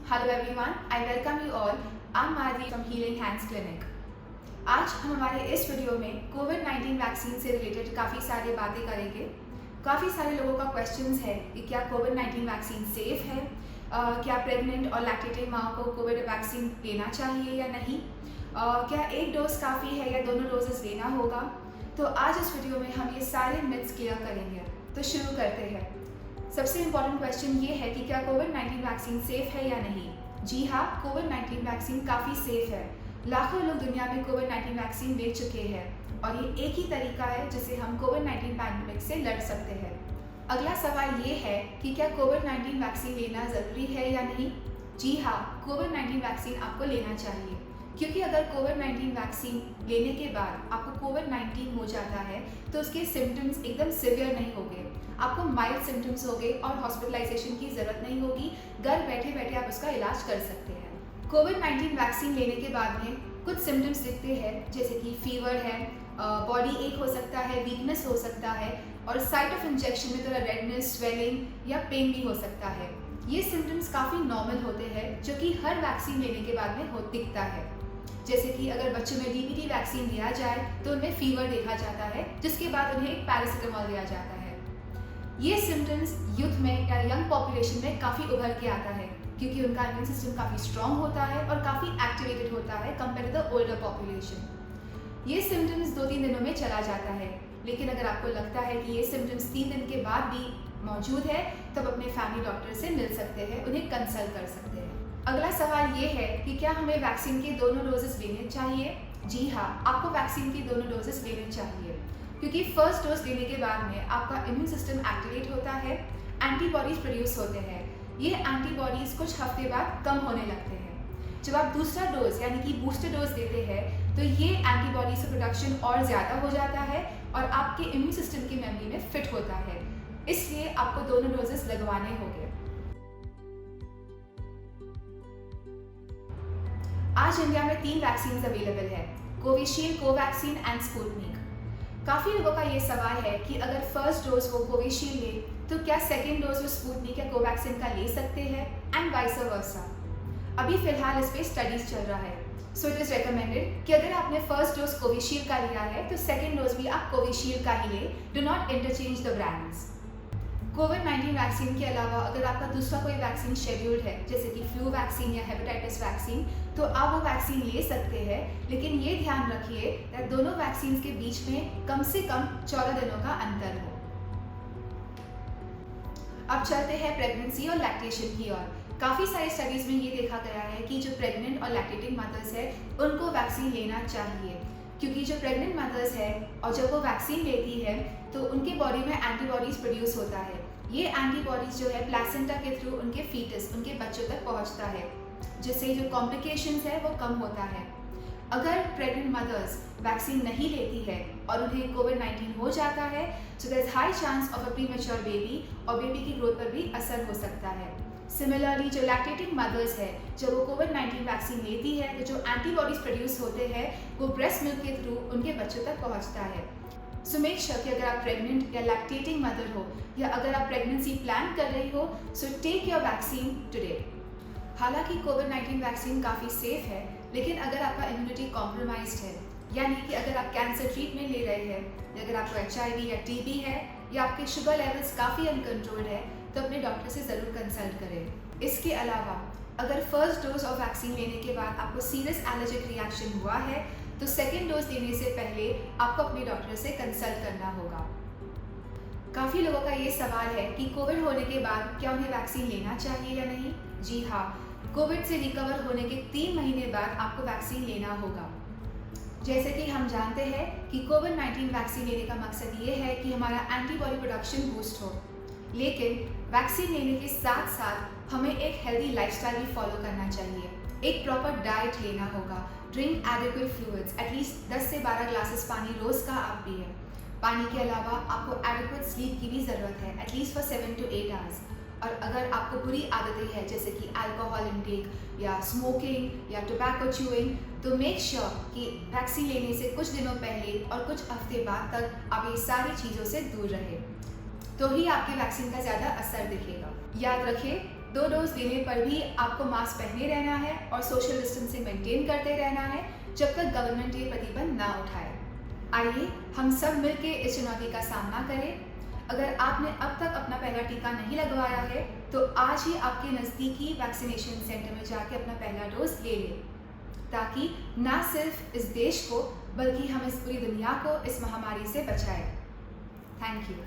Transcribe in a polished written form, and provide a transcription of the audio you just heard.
Hello everyone, I welcome you all. I'm Madhuri from Healing Hands Clinic. आज हम हमारे इस वीडियो में कोविड-19 वैक्सीन से रिलेटेड काफ़ी सारी बातें करेंगे। काफ़ी सारे लोगों का क्वेश्चंस है कि क्या कोविड-19 वैक्सीन सेफ है, क्या प्रेग्नेंट और लैक्टेटिंग माँ को कोविड वैक्सीन लेना चाहिए या नहीं, क्या एक डोज काफ़ी है या दोनों डोजेस लेना होगा। तो आज इस वीडियो में हम ये सारे मिथ्स क्लियर करेंगे। तो शुरू करते हैं। सबसे इम्पॉर्टेंट क्वेश्चन ये है कि क्या कोविड-19 वैक्सीन सेफ है या नहीं। जी हाँ, कोविड-19 वैक्सीन काफ़ी सेफ है। लाखों लोग दुनिया में कोविड-19 वैक्सीन ले चुके हैं और ये एक ही तरीका है जिससे हम कोविड-19 पैंडेमिक से लड़ सकते हैं। अगला सवाल ये है कि क्या कोविड-19 वैक्सीन लेना ज़रूरी है या नहीं। जी हाँ, कोविड-19 वैक्सीन आपको लेना चाहिए, क्योंकि अगर कोविड-19 वैक्सीन लेने के बाद आपको कोविड-19 हो जाता है तो उसके सिम्टम्स एकदम सिवियर नहीं होंगे, आपको माइल्ड सिम्टम्स होंगे और हॉस्पिटलाइजेशन की ज़रूरत नहीं होगी। घर बैठे बैठे आप उसका इलाज कर सकते हैं। कोविड-19 वैक्सीन लेने के बाद में कुछ सिम्टम्स दिखते हैं, जैसे कि फीवर है, बॉडी एक हो सकता है, वीकनेस हो सकता है और साइट ऑफ इंजेक्शन में थोड़ा रेडनेस, स्वेलिंग या पेन भी हो सकता है। ये सिम्टम्स काफ़ी नॉर्मल होते हैं, जो कि हर वैक्सीन लेने के बाद में दिखता है। जैसे कि अगर बच्चों में डीपीटी वैक्सीन दिया जाए तो उनमें फीवर देखा जाता है, जिसके बाद उन्हें एक पैरासिटामोल दिया जाता है। ये सिम्टम्स यूथ में या यंग पॉपुलेशन में काफ़ी उभर के आता है, क्योंकि उनका इम्यून सिस्टम काफ़ी स्ट्रॉन्ग होता है और काफ़ी एक्टिवेटेड होता है compare to the older population. ये सिम्टम्स 2-3 दिनों में चला जाता है, लेकिन अगर आपको लगता है कि ये सिम्टम्स 3 दिन के बाद भी मौजूद है तब अपने फैमिली डॉक्टर से मिल सकते हैं, उन्हें कंसल्ट कर सकते हैं। अगला सवाल ये है कि क्या हमें वैक्सीन के दोनों डोजेस लेने चाहिए। जी हाँ, आपको वैक्सीन के दोनों डोजेस लेने चाहिए, क्योंकि फर्स्ट डोज लेने के बाद में आपका इम्यून सिस्टम एक्टिवेट होता है, एंटीबॉडीज प्रोड्यूस होते हैं। ये एंटीबॉडीज कुछ हफ्ते बाद कम होने लगते हैं। जब आप दूसरा डोज यानी कि बूस्टर डोज देते हैं तो ये एंटीबॉडीज का प्रोडक्शन और ज़्यादा हो जाता है और आपके इम्यून सिस्टम की मेमोरी में फिट होता है। इसलिए आपको दोनों डोजेस लगवाने होंगे। आज इंडिया में 3 वैक्सीन अवेलेबल है, कोविशील्ड, कोवैक्सीन एंड स्पुतनिक। काफ़ी लोगों का ये सवाल है कि अगर फर्स्ट डोज वो कोविशील्ड ले तो क्या सेकेंड डोज वो स्पुतनिक या कोवैक्सीन का ले सकते हैं एंड वाइस वर्सा। अभी फिलहाल इस पर स्टडीज चल रहा है, सो इट इज़ रिकमेंडेड कि अगर आपने फर्स्ट डोज कोविशील्ड का लिया है तो सेकेंड डोज भी आप कोविशील्ड का ही ले। Do not interchange the brands. Covid vaccine के अलावा अगर आपका दूसरा कोई वैक्सीन शेड्यूल्ड है, जैसे कि फ्लू वैक्सीन या हेपेटाइटिस वैक्सीन, तो आप वो वैक्सीन ले सकते हैं, लेकिन ये ध्यान रखिए कि दोनों वैक्सीन के बीच में कम से कम 14 दिनों का अंतर हो। अब चलते हैं प्रेगनेंसी और लैक्टेशन की ओर। काफ़ी सारी स्टडीज़ में ये देखा गया है कि जो प्रेग्नेंट और लैक्टेटिंग मदर्स है उनको वैक्सीन लेना चाहिए, क्योंकि जो प्रेग्नेंट मदर्स है और जब वो वैक्सीन लेती है तो उनके बॉडी में एंटीबॉडीज़ प्रोड्यूस होता है। ये एंटीबॉडीज़ जो है प्लेसेंटा के थ्रू उनके फीटस, उनके बच्चों तक पहुंचता है, जिससे जो कॉम्प्लिकेशंस है वो कम होता है। अगर प्रेग्नेंट मदर्स वैक्सीन नहीं लेती है और उन्हें कोविड-19 हो जाता है तो there is high chance of a premature baby और बेबी की ग्रोथ पर भी असर हो सकता है। सिमिलरली जो लैक्टेटिंग मदर्स है, जब वो कोविड-19 वैक्सीन लेती है तो जो एंटीबॉडीज प्रोड्यूस होते हैं वो ब्रेस्ट मिल्क के थ्रू उनके बच्चों तक पहुंचता है। सो मेक श्योर कि अगर आप प्रेग्नेंट या लैक्टेटिंग मदर हो या अगर आप प्रेगनेंसी प्लान कर रही हो, so take your vaccine today. हालांकि कोविड-19 वैक्सीन काफ़ी सेफ है, लेकिन अगर आपका इम्यूनिटी कॉम्प्रोमाइज्ड है, यानी कि अगर आप कैंसर ट्रीटमेंट ले रहे हैं या अगर आपको HIV या TB है या आपके शुगर लेवल्स काफ़ी अनकंट्रोल्ड है, तो अपने डॉक्टर से ज़रूर कंसल्ट करें। इसके अलावा अगर फर्स्ट डोज ऑफ वैक्सीन लेने के बाद आपको सीरियस एलर्जिक रिएक्शन हुआ है तो सेकेंड डोज देने से पहले आपको अपने डॉक्टर से कंसल्ट करना होगा। काफ़ी लोगों का ये सवाल है कि कोविड होने के बाद क्या उन्हें वैक्सीन लेना चाहिए या नहीं। जी हाँ, कोविड से रिकवर होने के 3 महीने बाद आपको वैक्सीन लेना होगा। जैसे कि हम जानते हैं कि कोविड-19 वैक्सीन लेने का मकसद ये है कि हमारा एंटीबॉडी प्रोडक्शन बूस्ट हो, लेकिन वैक्सीन लेने के साथ साथ हमें एक हेल्दी लाइफस्टाइल भी फॉलो करना चाहिए। एक प्रॉपर डाइट लेना होगा। ड्रिंक एडिक्वेट फ्लूइड्स, एटलीस्ट 10 से 12 ग्लासेस पानी रोज़ का आप पिए। पानी के अलावा आपको एडिक्वेट स्लीप की भी ज़रूरत है, एटलीस्ट फॉर 7 to 8 आवर्स। और अगर आपको बुरी आदतें हैं जैसे कि अल्कोहल इंटेक या स्मोकिंग या टोबैको च्यूइंग, तो मेक श्योर कि वैक्सीन लेने से कुछ दिनों पहले और कुछ हफ्ते बाद तक आप ये सारी चीज़ों से दूर रहें, तो ही आपके वैक्सीन का ज़्यादा असर दिखेगा। याद रखें, 2 डोज लेने पर भी आपको मास्क पहने रहना है और सोशल डिस्टेंसिंग मेंटेन करते रहना है जब तक गवर्नमेंट ये प्रतिबंध ना उठाए। आइए हम सब मिलके इस चुनौती का सामना करें। अगर आपने अब तक अपना पहला टीका नहीं लगवाया है तो आज ही आपके नज़दीकी वैक्सीनेशन सेंटर में जाके अपना पहला डोज ले लें, ताकि ना सिर्फ इस देश को बल्कि हम इस पूरी दुनिया को इस महामारी से बचाएं। Thank you.